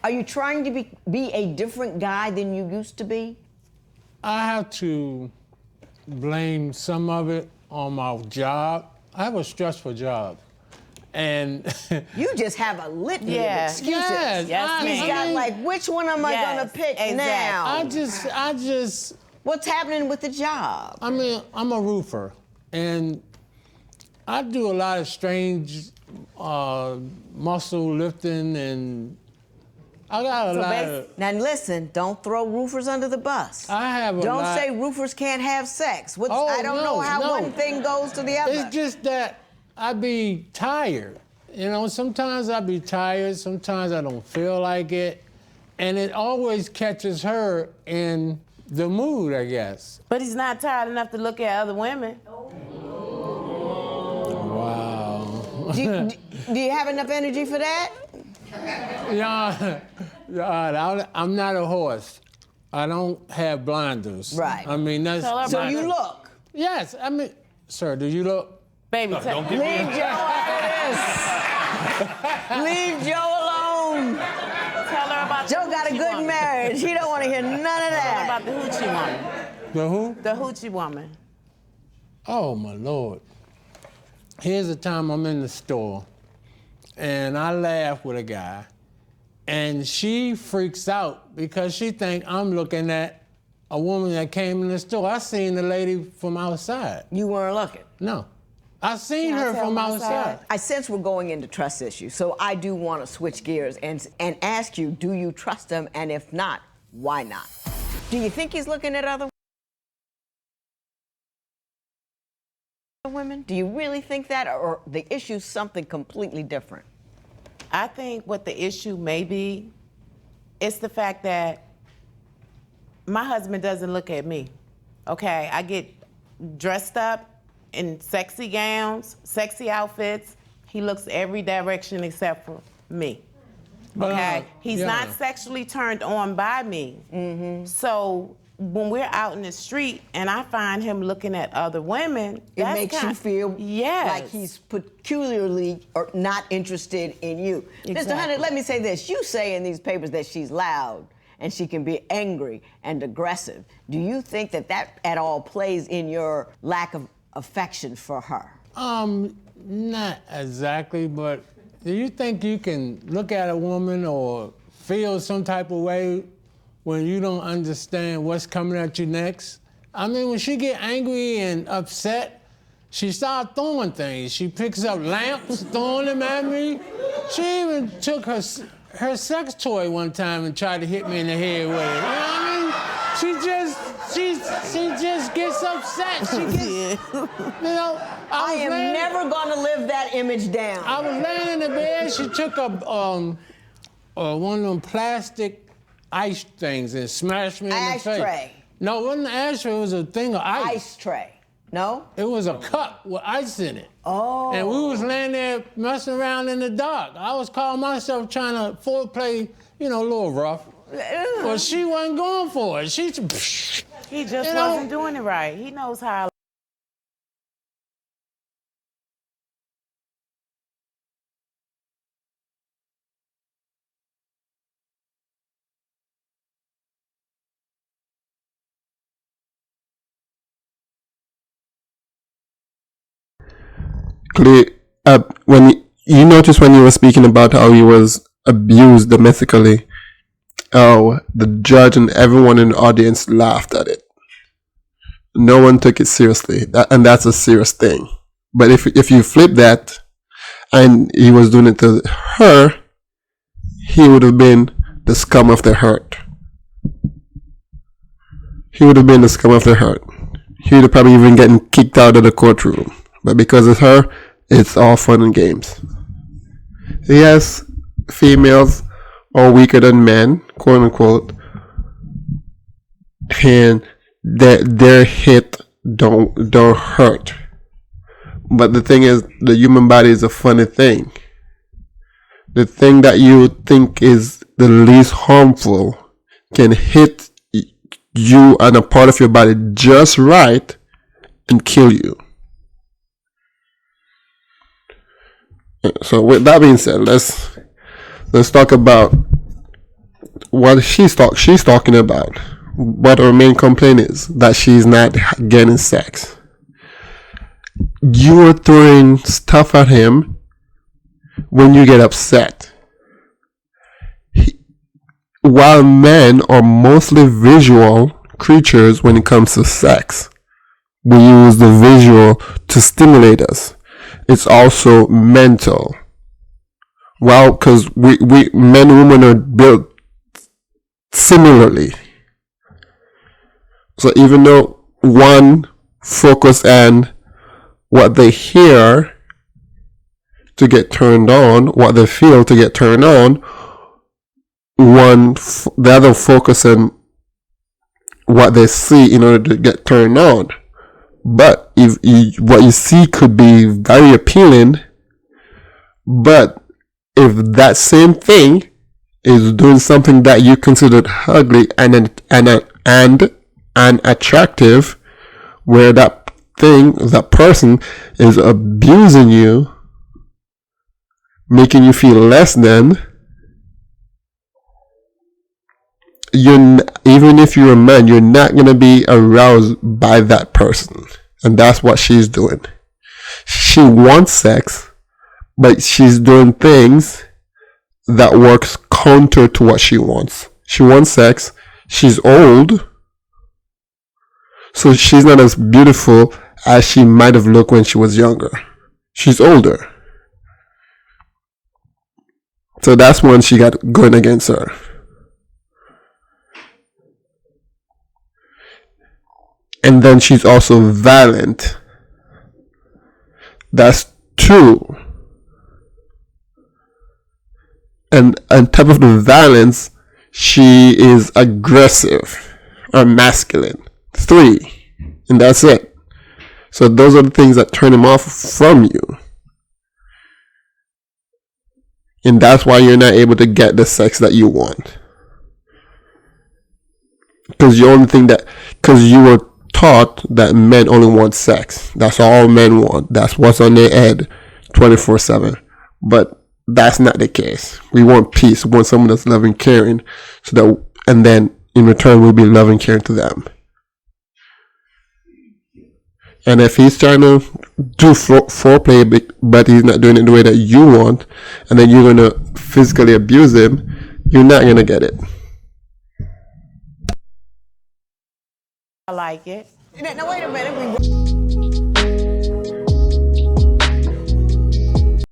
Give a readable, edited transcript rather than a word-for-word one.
Are you trying to be a different guy than you used to be? I have to blame some of it on my job. I have a stressful job. And you just have a litany of excuses. Yes, He's got like, which one am I gonna pick now? I just. What's happening with the job? I mean, I'm a roofer, and I do a lot of strange muscle lifting, and I got a lot of. Now listen, don't throw roofers under the bus. I have a Don't lot. say roofers can't have sex. I don't no, know how no. one thing goes to the other. It's just that I be tired. You know, sometimes I be tired, sometimes I don't feel like it. And it always catches her in the mood, I guess. But he's not tired enough to look at other women. Wow. Do you have enough energy for that? Yeah, I'm not a horse. I don't have blinders. Right. I mean, that's... So you look. Yes, I mean, sir, do you look? Baby, don't leave Joe out of this. Leave Joe alone. Tell her about Joe got a good marriage. He don't want to hear none of that. Tell her about the hoochie woman. The who? The hoochie woman. Oh, my Lord. Here's the time I'm in the store, and I laugh with a guy, and she freaks out because she think I'm looking at a woman that came in the store. I seen the lady from outside. You weren't looking? No. I seen her from outside. I sense we're going into trust issues, so I do want to switch gears and ask you, do you trust him? And if not, why not? Do you think he's looking at other women? Do you really think that, or the issue's something completely different? I think what the issue may be, it's the fact that my husband doesn't look at me, okay? I get dressed up in sexy gowns, sexy outfits. He looks every direction except for me, okay? He's not sexually turned on by me. Mm-hmm. So when we're out in the street and I find him looking at other women, it makes you feel like he's peculiarly or not interested in you. Exactly. Mr. Hunter, let me say this. You say in these papers that she's loud and she can be angry and aggressive. Do you think that at all plays in your lack of affection for her? Not exactly, but do you think you can look at a woman or feel some type of way when you don't understand what's coming at you next? I mean, when she get angry and upset, she starts throwing things. She picks up lamps, throwing them at me. She even took her sex toy one time and tried to hit me in the head with it. You know what I mean? She just gets upset. She gets, you know. I am never gonna live that image down. I was laying in the bed. She took one of them plastic ice things and smashed me in the face. Ashtray. No, it wasn't an ashtray. It was a thing of ice. Ice tray. No? It was a cup with ice in it. Oh. And we was laying there messing around in the dark. I was calling myself trying to foreplay, you know, a little rough. But she wasn't going for it. He just wasn't doing it right. He knows how. Clay, when you noticed when you were speaking about how he was abused domestically, how the judge and everyone in the audience laughed at it. No one took it seriously, and that's a serious thing. But if you flip that, and he was doing it to her, he would have been the scum of the earth. He would have been the scum of the earth. He would have probably even gotten kicked out of the courtroom. But because of her, it's all fun and games. Yes, females are weaker than men, quote unquote, and their hit don't hurt. But the thing is, the human body is a funny thing. The thing that you think is the least harmful can hit you and a part of your body just right and kill you. So with that being said, let's talk about what she's talking about. What her main complaint is that she's not getting sex. You are throwing stuff at him when you get upset. While men are mostly visual creatures when it comes to sex, we use the visual to stimulate us. It's also mental. Well, because we men and women are built similarly. So even though one focus on what they hear to get turned on, what they feel to get turned on, the other focus on what they see in order to get turned on. But if what you see could be very appealing, but if that same thing is doing something that you considered ugly and unattractive, where that person is abusing you, making you feel less than, even if you're a man, you're not going to be aroused by that person. And that's what she's doing. She wants sex, but she's doing things that works counter to what she wants. She wants sex. She's old, so she's not as beautiful as she might have looked when she was younger. She's older. So that's one she got going against her. And then she's also violent. That's two. And on top of the violence, she is aggressive or masculine. 3. And that's it. So those are the things that turn him off from you. And that's why you're not able to get the sex that you want. Because you were taught that men only want sex. That's all men want. That's what's on their head 24/7. But that's not the case. We want peace. We want someone that's loving, caring, and then in return we'll be loving, caring to them. And if he's trying to do foreplay, but he's not doing it the way that you want, and then you're going to physically abuse him, you're not going to get it. I like it. Now wait a minute.